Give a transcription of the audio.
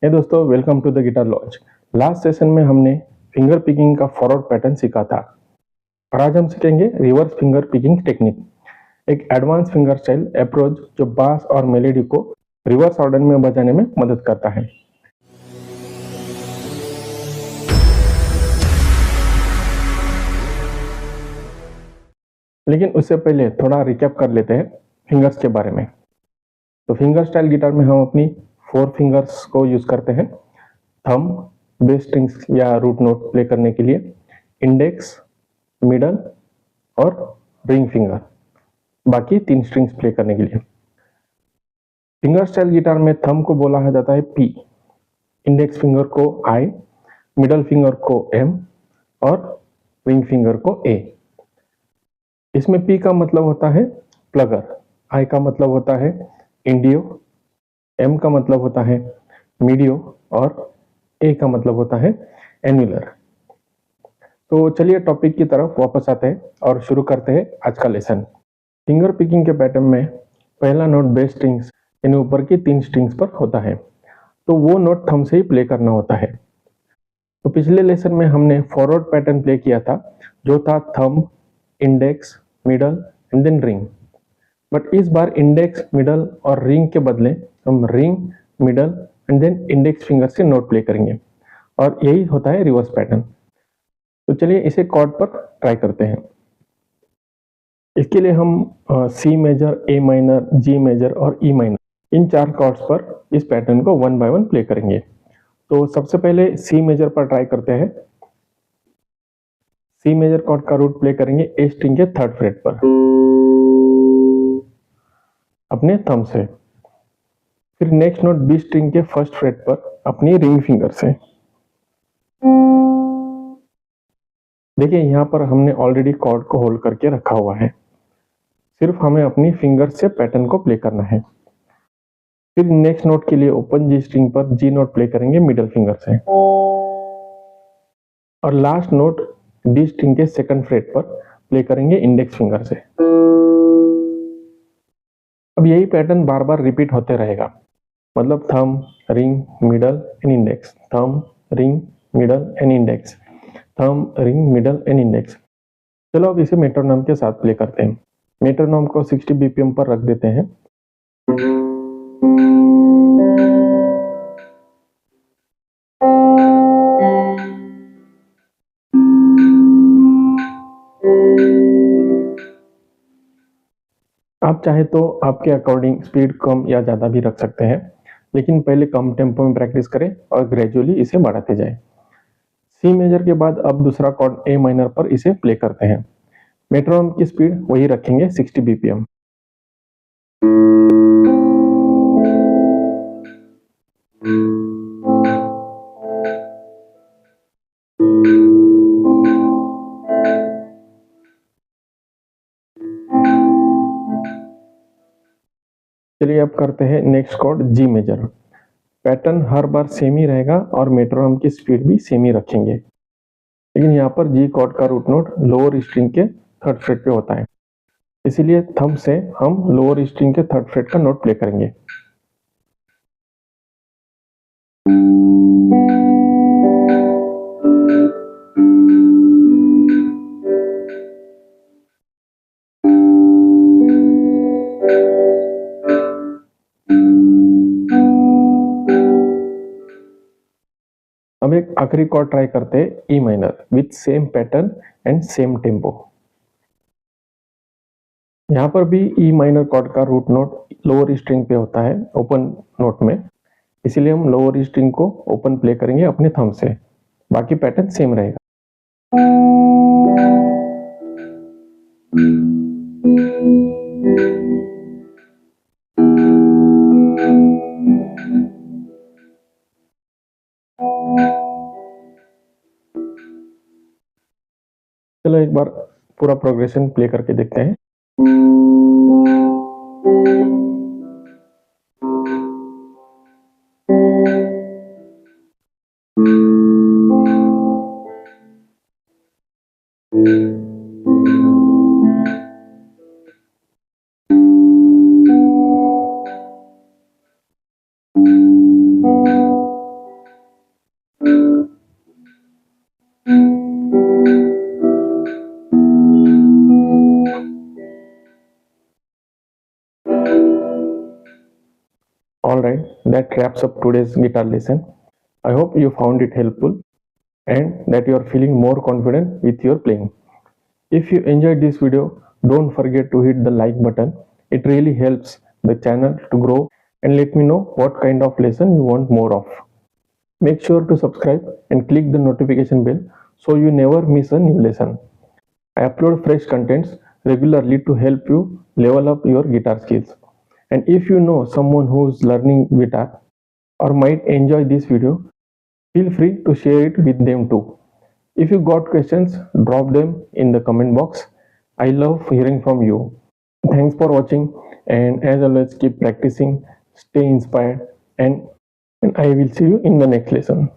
हे दोस्तों, welcome to the guitar launch. Last session में हमने फिंगर पिकिंग का फॉरवर्ड पैटर्न सीखा था और आज हम सीखेंगे रिवर्स फिंगर पिकिंग टेक्निक, एक एडवांस फिंगर स्टाइल अप्रोच जो बास और मेलोडी को रिवर्स ऑर्डर में बजाने में मदद करता है। लेकिन उससे पहले थोड़ा रिकैप कर लेते हैं फिंगर्स के बारे में। तो फिंगर स्टाइल गिटार में हम अपनी 4 फिंगर्स को यूज करते हैं। थंब बेस स्ट्रिंग्स या रूट नोट प्ले करने के लिए, इंडेक्स, मिडल और रिंग फिंगर, बाकी 3 स्ट्रिंग्स प्ले करने के लिए। फिंगर स्टाइल गिटार में थंब को बोला जाता है पी, इंडेक्स फिंगर को आई, मिडल फिंगर को एम और रिंग फिंगर को ए। इसमें पी का मतलब होता है प्लगर, आई का मतलब होता है इंडियो, एम का मतलब होता है मीडियो और ए का मतलब होता है एन्युलर। तो चलिए टॉपिक की तरफ वापस आते हैं और शुरू करते हैं आज का लेसन। फिंगर पिकिंग के पैटर्न में पहला नोट बेस स्ट्रिंग्स यानी ऊपर की 3 स्ट्रिंग्स पर होता है, तो वो नोट थंब से ही प्ले करना होता है। तो पिछले लेसन में हमने फॉरवर्ड पैटर्न प्ले किया था जो था thumb, index, middle and then ring. But इस बार इंडेक्स, मिडल और रिंग के बदले हम ring, middle and then index finger से नोट प्ले करेंगे और यही होता है रिवर्स पैटर्न। तो चलिए इसे कॉर्ड पर ट्राई करते हैं। इसके लिए हम C major, A minor, G major और ई माइनर इन 4 कॉर्ड्स पर इस पैटर्न को 1 बाय 1 प्ले करेंगे। तो सबसे पहले सी मेजर पर ट्राई करते हैं। सी मेजर कॉर्ड का रूट प्ले करेंगे ए स्ट्रिंग के 3rd फ्रेट पर अपने थंब से। फिर नेक्स्ट नोट बी स्ट्रिंग के 1st फ्रेट पर अपनी रिंग फिंगर से। देखिए यहाँ पर हमने ऑलरेडी कॉर्ड को होल्ड करके रखा हुआ है, सिर्फ हमें अपनी फिंगर से पैटर्न को प्ले करना है। फिर नेक्स्ट नोट के लिए ओपन जी स्ट्रिंग पर जी नोट प्ले करेंगे मिडल फिंगर से और लास्ट नोट डी स्ट्रिंग के 2nd फ्रेट पर प्ले करेंगे इंडेक्स फिंगर से। अब यही पैटर्न बार बार रिपीट होते रहेगा, मतलब thumb, ring, middle and index, thumb, ring, middle and index, thumb, ring, middle and index. चलो अब इसे मेट्रोनोम के साथ प्ले करते हैं। मेट्रोनोम को 60 बीपीएम पर रख देते हैं। आप चाहे तो आपके अकॉर्डिंग स्पीड कम या ज़्यादा भी रख सकते हैं, लेकिन पहले कम टेम्पो में प्रैक्टिस करें और ग्रेजुअली इसे बढ़ाते जाएं। सी मेजर के बाद अब दूसरा कॉर्ड ए माइनर पर इसे प्ले करते हैं। मेट्रोनोम की स्पीड वही रखेंगे 60 बीपीएम। चलिए अब करते हैं next chord G major. Pattern हर बार सेम ही रहेगा और मेट्रोनोम की स्पीड भी सेम ही रखेंगे, लेकिन यहाँ पर जी कॉर्ड का रूट नोट लोअर स्ट्रिंग के 3rd फ्रेट पे होता है, इसीलिए थंब से हम लोअर स्ट्रिंग के 3rd फ्रेट का नोट प्ले करेंगे। अब एक आखिरी कॉर्ड ट्राई करते हैं E minor with same pattern and same tempo. यहाँ पर भी ई माइनर कॉर्ड का रूट नोट लोअर स्ट्रिंग पे होता है ओपन नोट में, इसीलिए हम लोअर स्ट्रिंग को ओपन प्ले करेंगे अपने थंब से, बाकी पैटर्न सेम रहेगा। चलो एक बार पूरा प्रोग्रेशन प्ले करके देखते हैं। wraps up today's guitar lesson. I hope you found it helpful and that you are feeling more confident with your playing. If you enjoyed this video, don't forget to hit the like button. It really helps the channel to grow, and let me know what kind of lesson you want more of. Make sure to subscribe and click the notification bell so you never miss a new lesson. I upload fresh contents regularly to help you level up your guitar skills. And if you know someone who's learning guitar or might enjoy this video, feel free to share it with them too. If you got questions, drop them in the comment box. I love hearing from you. Thanks for watching, and as always, keep practicing, stay inspired, and I will see you in the next lesson.